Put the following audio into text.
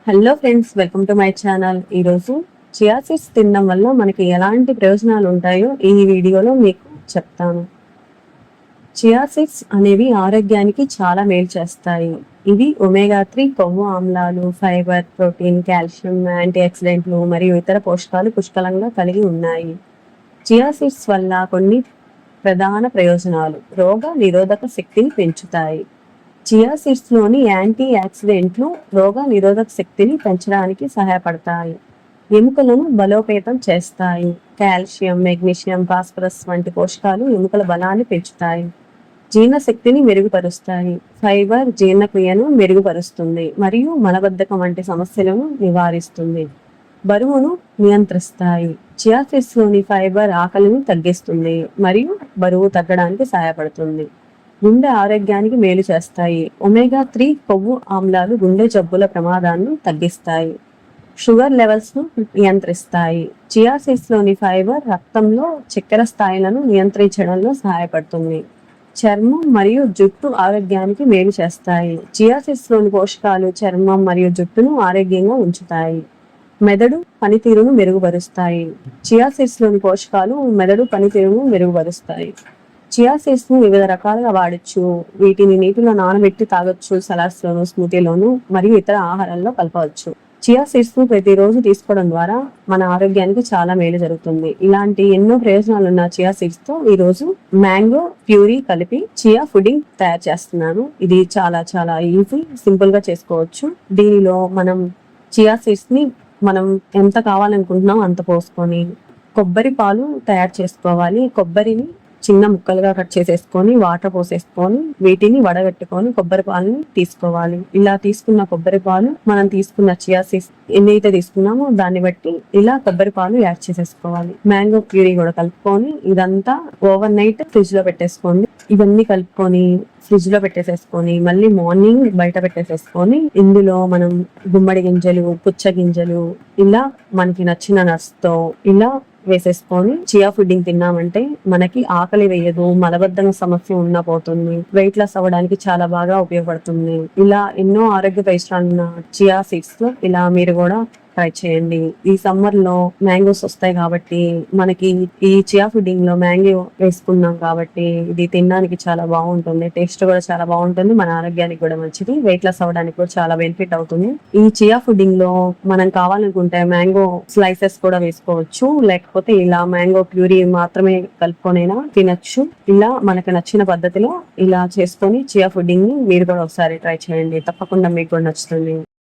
Hello friends, welcome to my channel. ఈరోజు chia seeds తినడం వల్ల మనకి ఎలాంటి ప్రయోజనాలు ఉంటాయో ఈ వీడియోలో మీకు చెప్తాను. చియా సీడ్స్ అనేవి ఆరోగ్యానికి చాలా మేలు చేస్తాయి. ఇవి ఒమేగా 3 కొవ్వు ఆమ్లాలు, ఫైబర్, ప్రోటీన్, కాల్షియం, యాంటీ ఆక్సిడెంట్లు మరియు ఇతర పోషకాలు పుష్కలంగా కలిగి ఉన్నాయి. చియా సీడ్స్ వల్ల కొన్ని ప్రధాన ప్రయోజనాలు: రోగ నిరోధక శక్తిని పెంచుతాయి. చియా సీడ్స్ లోని యాంటీ ఆక్సిడెంట్లు రోగ నిరోధక శక్తిని పెంచడానికి సహాయపడతాయి. ఎముకలను బలోపేతం చేస్తాయి. కాల్షియం, మెగ్నీషియం, ఫాస్ఫరస్ వంటి పోషకాలు ఎముకల బలాన్ని పెంచుతాయి. జీర్ణశక్తిని మెరుగుపరుస్తాయి. ఫైబర్ జీర్ణక్రియను మెరుగుపరుస్తుంది మరియు మలబద్ధకం వంటి సమస్యలను నివారిస్తుంది. బరువును నియంత్రిస్తాయి. చియా సీడ్స్ లోని ఫైబర్ ఆకలిని తగ్గిస్తుంది మరియు బరువు తగ్గడానికి సహాయపడుతుంది. గుండె ఆరోగ్యానికి మేలు చేస్తాయి. ఒమేగా 3 కొవ్వు ఆమ్లాలు గుండె జబ్బుల ప్రమాదాన్ని తగ్గిస్తాయి. షుగర్ లెవెల్స్ ను నియంత్రిస్తాయి. చియా సీడ్స్ లోని ఫైబర్ రక్తంలో చక్కెర స్థాయిలను నియంత్రించడంలో సహాయపడుతుంది. చర్మం మరియు జుట్టు ఆరోగ్యానికి మేలు చేస్తాయి. చియా సీడ్స్ లోని పోషకాలు చర్మం మరియు జుట్టును ఆరోగ్యంగా ఉంచుతాయి. మెదడు పనితీరును మెరుగుపరుస్తాయి. చియా సీడ్స్ లోని పోషకాలు మెదడు పనితీరును మెరుగుపరుస్తాయి. చియా సీడ్స్ ను వివిధ రకాలుగా వాడచ్చు. వీటిని నీటిలో నానబెట్టి తాగొచ్చు, సలాడ్స్ లోను, స్మూతీలోను మరియు ఇతర ఆహారాల్లో కలపవచ్చు. చియా సీడ్స్ ను ప్రతిరోజు తీసుకోవడం ద్వారా మన ఆరోగ్యానికి చాలా మేలు జరుగుతుంది. ఇలాంటి ఎన్నో ప్రయోజనాలు ఉన్న చియా సీడ్స్ తో ఈ రోజు మ్యాంగో ప్యూరీ కలిపి చియా పుడింగ్ తయారు చేస్తున్నాను. ఇది చాలా చాలా ఈజీ, సింపుల్ గా చేసుకోవచ్చు. దీనిలో మనం చియా సీడ్స్ ని మనం ఎంత కావాలనుకుంటున్నాం అంత పోసుకొని కొబ్బరి పాలు తయారు చేసుకోవాలి. కొబ్బరిని చిన్న ముక్కలుగా కట్ చేసేసుకొని వాటర్ పోసేసుకొని వీటిని వడగట్టుకొని కొబ్బరి పాలని తీసుకోవాలి. ఇలా తీసుకున్న కొబ్బరి పాలు మనం తీసుకున్న చియా సీడ్స్ ఎన్నైతే తీసుకున్నామో దాన్ని బట్టి ఇలా కొబ్బరి పాలు యాడ్ చేసేసుకోవాలి. మ్యాంగో ప్యూరీ కూడా కలుపుకొని ఇదంతా ఓవర్ నైట్ ఫ్రిడ్జ్ లో పెట్టేసుకోండి. ఇవన్నీ కలుపుకొని ఫ్రిడ్జ్ లో పెట్టేసేసుకొని మళ్ళీ మార్నింగ్ బయట పెట్టేసేసుకొని ఇందులో మనం గుమ్మడి గింజలు, పుచ్చ గింజలు ఇలా మనకి నచ్చిన నట్స్ తో ఇలా వేసేసుకొని చియా పుడ్డింగ్ తిన్నామంటే మనకి ఆకలి వేయదు, మలబద్ధకం సమస్య ఉన్నా పోతుంది, వెయిట్ లాస్ అవ్వడానికి చాలా బాగా ఉపయోగపడుతుంది. ఇలా ఎన్నో ఆరోగ్య ప్రయోజనాలు ఉన్న చియా సీడ్స్ లో ఇలా మీరు కూడా ట్రై చేయండి. ఈ సమ్మర్ లో మ్యాంగోస్ వస్తాయి కాబట్టి మనకి ఈ చియా పుడ్డింగ్ లో మ్యాంగో వేసుకున్నాం కాబట్టి ఇది తినడానికి చాలా బాగుంటుంది. టేస్ట్ కూడా చాలా బాగుంటుంది. మన ఆరోగ్యానికి కూడా మంచిది. వెయిట్ లాస్ అవ్వడానికి కూడా చాలా బెనిఫిట్ అవుతుంది. ఈ చియా పుడ్డింగ్ లో మనం కావాలనుకుంటే మ్యాంగో స్లైసెస్ కూడా వేసుకోవచ్చు, లేకపోతే ఇలా మ్యాంగో ప్యూరీ మాత్రమే కలుపుకొనైనా తినచ్చు. ఇలా మనకు నచ్చిన పద్ధతిలో ఇలా చేసుకొని చియా పుడ్డింగ్ ని మీరు కూడా ఒకసారి ట్రై చేయండి. తప్పకుండా మీకు కూడా నచ్చుతుంది.